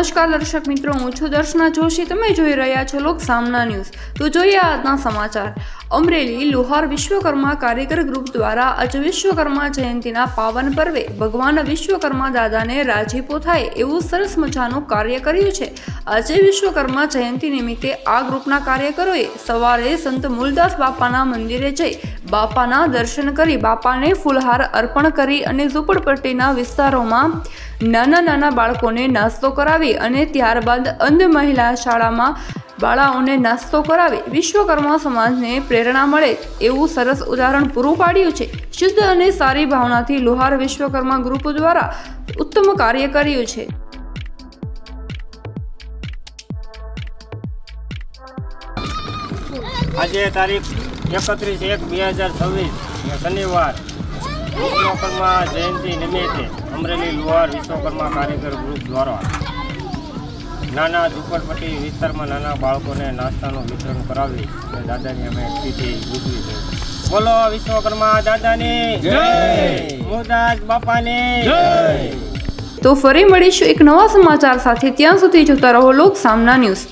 નમસ્કાર દર્શક મિત્રો, હું છું દર્શના જોશી. તમે જોઈ રહ્યા છો લોક સામના ન્યૂઝ. તો જોઈએ આજના સમાચાર. અમરેલી લુહાર વિશ્વકર્મા કારીગર ગ્રુપ દ્વારા આજે વિશ્વકર્મા જયંતિના પાવન પર્વે ભગવાન વિશ્વકર્મા દાદાને રાજીપો થાય એવું સરસ મજાનું કાર્ય કર્યું છે. આજે વિશ્વકર્મા જયંતિ નિમિત્તે આ ગ્રુપના કાર્યકરોએ સવારે સંત મૂલદાસ બાપાના મંદિરે જઈ બાપાના દર્શન કરી બાપાને ફૂલહાર અર્પણ કરી અને ઝૂંપડપટ્ટીના વિસ્તારોમાં નાના બાળકોને નાસ્તો કરાવી અને ત્યારબાદ અંધ મહિલા શાળામાં બાળાઓને નાસ્તો કરાવી વિશ્વકર્મા સમાજને પ્રેરણા મળે એવું સરસ ઉદાહરણ પૂરું પાડ્યું છે. શુદ્ધ અને સારી ભાવનાથી લુહાર વિશ્વકર્મા ગ્રુપ દ્વારા ઉત્તમ કાર્ય કર્યું છે. આજે તારીખ 31/1/2026 શનિવાર વિશ્વકર્મા જયંતિ નિમિત્તે અમરેલી લુહાર વિશ્વકર્મા કારીગર ગ્રુપ દ્વારા નાના ઝૂંપડપટ્ટી વિસ્તારમાં નાના બાળકોને નાસ્તાનું વિતરણ કરાવી અને દાદાની અમે તિથિ ઉજવી છે. બોલો વિશ્વકર્મા દાદાની જય, મૂલદાસ બાપાની જય. તો ફરી મળીશું એક નવા સમાચાર સાથે. ત્યાં સુધી જોતા રહો લોક સામના ન્યૂઝ.